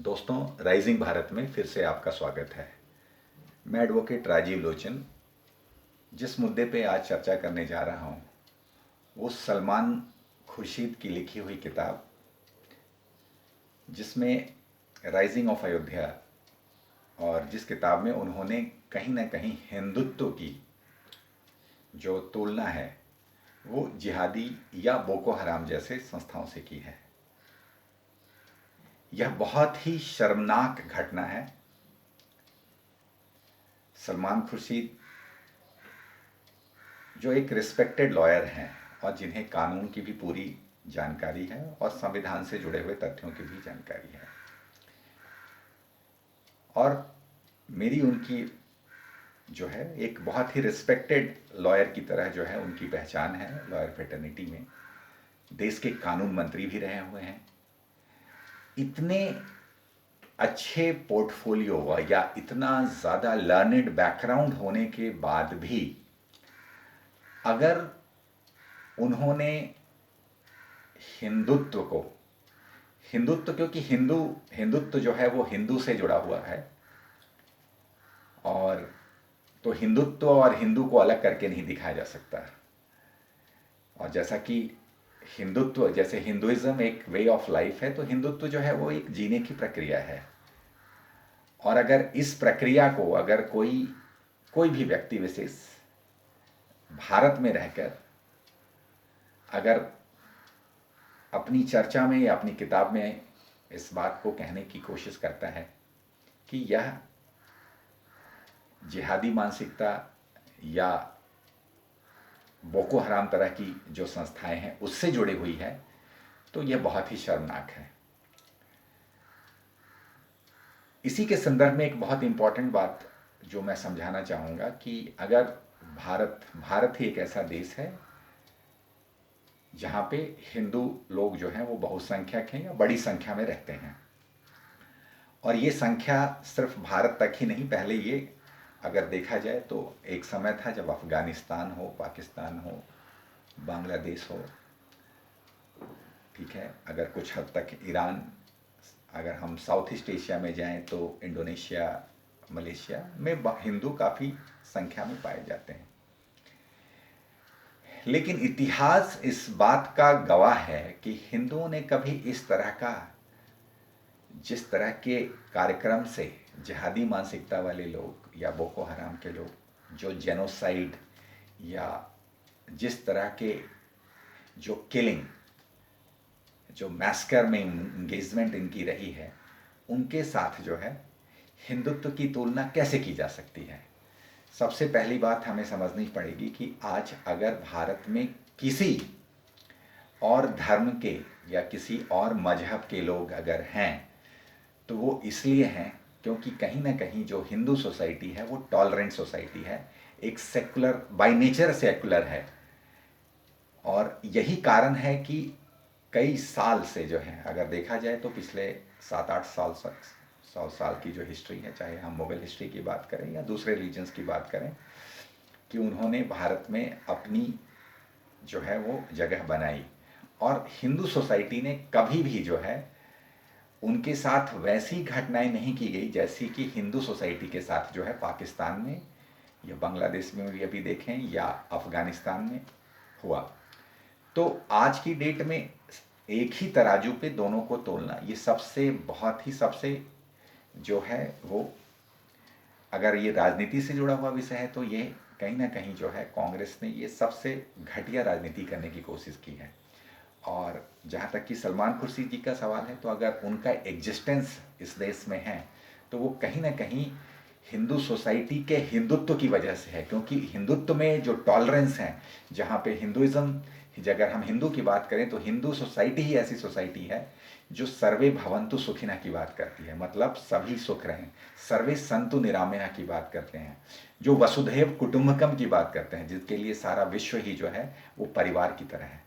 दोस्तों, राइजिंग भारत में फिर से आपका स्वागत है। मैं एडवोकेट राजीव लोचन जिस मुद्दे पे आज चर्चा करने जा रहा हूँ वो सलमान खुर्शीद की लिखी हुई किताब, जिसमें राइजिंग ऑफ अयोध्या, और जिस किताब में उन्होंने कहीं ना कहीं हिंदुत्व की जो तुलना है वो जिहादी या बोको हराम जैसे संस्थाओं से की है। यह बहुत ही शर्मनाक घटना है। सलमान खुर्शीद जो एक रिस्पेक्टेड लॉयर हैं और जिन्हें कानून की भी पूरी जानकारी है और संविधान से जुड़े हुए तथ्यों की भी जानकारी है, और मेरी उनकी जो है एक बहुत ही रिस्पेक्टेड लॉयर की तरह जो है उनकी पहचान है लॉयर फ्रेटर्निटी में। देश के कानून मंत्री भी रहे हुए हैं। इतने अच्छे पोर्टफोलियो या इतना ज़्यादा लर्निड बैकग्राउंड होने के बाद भी अगर उन्होंने हिंदुत्व क्योंकि हिंदुत्व जो है वो हिंदू से जुड़ा हुआ है, और तो हिंदुत्व और हिंदू को अलग करके नहीं दिखाया जा सकता। और जैसा कि जैसे हिंदुइज्म एक वे ऑफ लाइफ है, तो हिंदुत्व जो है वो एक जीने की प्रक्रिया है। और अगर इस प्रक्रिया को अगर कोई भी व्यक्ति विशेष भारत में रहकर अगर अपनी चर्चा में या अपनी किताब में इस बात को कहने की कोशिश करता है कि यह जिहादी मानसिकता या बोको हराम तरह की जो संस्थाएं हैं उससे जुड़ी हुई है, तो यह बहुत ही शर्मनाक है। इसी के संदर्भ में एक बहुत इंपॉर्टेंट बात जो मैं समझाना चाहूँगा कि अगर भारत ही एक ऐसा देश है जहाँ पे हिंदू लोग जो हैं वो बहुसंख्यक हैं या बड़ी संख्या में रहते हैं, और ये संख्या सिर्फ भारत तक ही नहीं, पहले ये अगर देखा जाए तो एक समय था जब अफ़गानिस्तान हो, पाकिस्तान हो, बांग्लादेश हो, ठीक है, अगर कुछ हद तक ईरान, अगर हम साउथ ईस्ट एशिया में जाएं तो इंडोनेशिया, मलेशिया में हिंदू काफ़ी संख्या में पाए जाते हैं। लेकिन इतिहास इस बात का गवाह है कि हिंदुओं ने कभी इस तरह का, जिस तरह के कार्यक्रम से जिहादी मानसिकता वाले लोग या बोको हराम के लोग जो जेनोसाइड या जिस तरह के जो किलिंग, जो मैस्कर में इंगेजमेंट इनकी रही है, उनके साथ जो है हिंदुत्व की तुलना कैसे की जा सकती है। सबसे पहली बात हमें समझनी पड़ेगी कि आज अगर भारत में किसी और धर्म के या किसी और मजहब के लोग अगर हैं तो वो इसलिए हैं क्योंकि कहीं ना कहीं जो हिंदू सोसाइटी है वो टॉलरेंट सोसाइटी है, एक सेकुलर, बाय नेचर सेकुलर है। और यही कारण है कि कई साल से जो है अगर देखा जाए तो पिछले 7-8 साल, 100 साल की जो हिस्ट्री है, चाहे हम मुग़ल हिस्ट्री की बात करें या दूसरे रिलीजन्स की बात करें, कि उन्होंने भारत में अपनी जो है वो जगह बनाई, और हिंदू सोसाइटी ने कभी भी जो है उनके साथ वैसी घटनाएं नहीं की गई जैसी कि हिंदू सोसाइटी के साथ जो है पाकिस्तान में या बांग्लादेश में भी अभी देखें या अफ़गानिस्तान में हुआ। तो आज की डेट में एक ही तराजू पे दोनों को तोलना, ये सबसे जो है वो, अगर ये राजनीति से जुड़ा हुआ विषय है तो ये कहीं ना कहीं जो है कांग्रेस ने ये सबसे घटिया राजनीति करने की कोशिश की है। और जहाँ तक कि सलमान खुर्शीद जी का सवाल है, तो अगर उनका एग्जिस्टेंस इस देश में है तो वो कहीं ना कहीं हिंदू सोसाइटी के हिंदुत्व की वजह से है, क्योंकि हिंदुत्व में जो टॉलरेंस है, जहाँ पे हिंदुइज्म, अगर हम हिंदू की बात करें तो हिंदू सोसाइटी ही ऐसी सोसाइटी है जो सर्वे भवन्तु सुखिनः की बात करती है, मतलब सभी सुख रहें, सर्वे सन्तु निरामया की बात करते हैं, जो वसुधैव कुटुम्बकम की बात करते हैं, जिसके लिए सारा विश्व ही जो है वो परिवार की तरह है।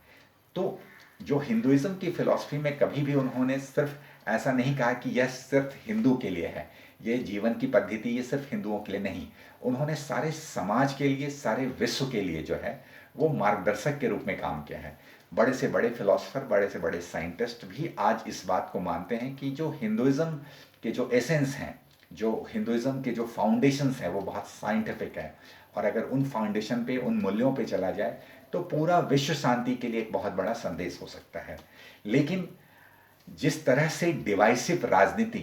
तो जो हिंदुइज्म की फिलॉसफी में कभी भी उन्होंने सिर्फ ऐसा नहीं कहा कि यह सिर्फ हिंदू के लिए है, ये जीवन की पद्धति ये सिर्फ हिंदुओं के लिए नहीं, उन्होंने सारे समाज के लिए, सारे विश्व के लिए जो है वो मार्गदर्शक के रूप में काम किया है। बड़े से बड़े फिलोसफर, बड़े से बड़े साइंटिस्ट भी आज इस बात को मानते हैं कि जो हिंदुइज्म के जो एसेंस हैं, जो हिंदुइज्म के जो फाउंडेशंस हैं, वो बहुत साइंटिफिक है। और अगर उन फाउंडेशन पे, उन मूल्यों पे चला जाए तो पूरा विश्व शांति के लिए एक बहुत बड़ा संदेश हो सकता है। लेकिन जिस तरह से डिवाइसिव राजनीति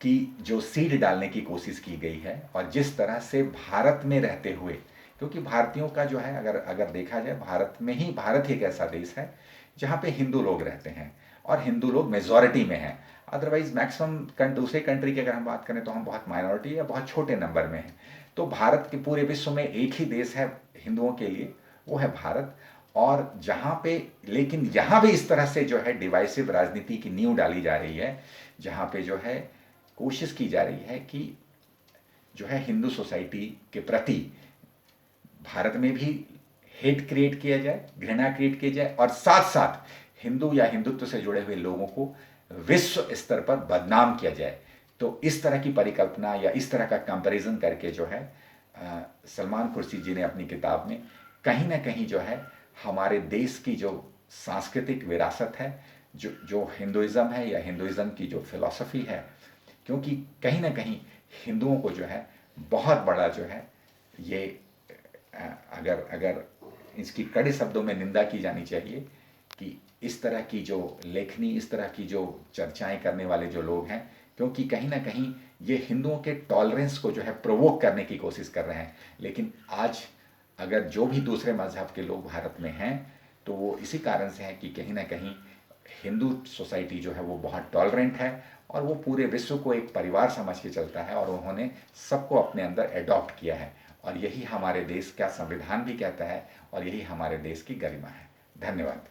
की जो सीड डालने की कोशिश की गई है, और जिस तरह से भारत में रहते हुए, क्योंकि भारतीयों का जो है, अगर अगर देखा जाए, भारत ही एक ऐसा देश है जहाँ पे हिंदू लोग रहते हैं और हिंदू लोग मेजॉरिटी में हैं। अदरवाइज मैक्सिमम दूसरे कंट्री की अगर हम बात करें तो हम बहुत माइनॉरिटी या बहुत छोटे नंबर में हैं। तो भारत के पूरे विश्व में एक ही देश है हिंदुओं के लिए, वो है भारत। और जहाँ पे, लेकिन यहाँ भी इस तरह से जो है डिवाइसिव राजनीति की नींव डाली जा रही है, जहाँ पे जो है कोशिश की जा रही है कि जो है हिंदू सोसाइटी के प्रति भारत में भी हेट क्रिएट किया जाए, घृणा क्रिएट किया जाए, और साथ साथ हिंदू या हिंदुत्व से जुड़े हुए लोगों को विश्व स्तर पर बदनाम किया जाए। तो इस तरह की परिकल्पना या इस तरह का कंपैरिजन करके जो है सलमान खुर्शीद जी ने अपनी किताब में कहीं ना कहीं जो है हमारे देश की जो सांस्कृतिक विरासत है, जो हिंदुइज्म है या हिंदुइज्म की जो फिलॉसफी है, क्योंकि कहीं ना कहीं हिंदुओं को जो है बहुत बड़ा जो है ये अगर अगर इसकी कड़े शब्दों में निंदा की जानी चाहिए कि इस तरह की जो लेखनी, इस तरह की जो चर्चाएं करने वाले जो लोग हैं, क्योंकि कहीं ना कहीं ये हिंदुओं के टॉलरेंस को जो है प्रोवोक करने की कोशिश कर रहे हैं। लेकिन आज अगर जो भी दूसरे मजहब के लोग भारत में हैं तो वो इसी कारण से है कि कहीं ना कहीं हिंदू सोसाइटी जो है वो बहुत टॉलरेंट है और वो पूरे विश्व को एक परिवार समझ के चलता है, और उन्होंने सबको अपने अंदर एडॉप्ट किया है। और यही हमारे देश का संविधान भी कहता है और यही हमारे देश की गरिमा है। धन्यवाद।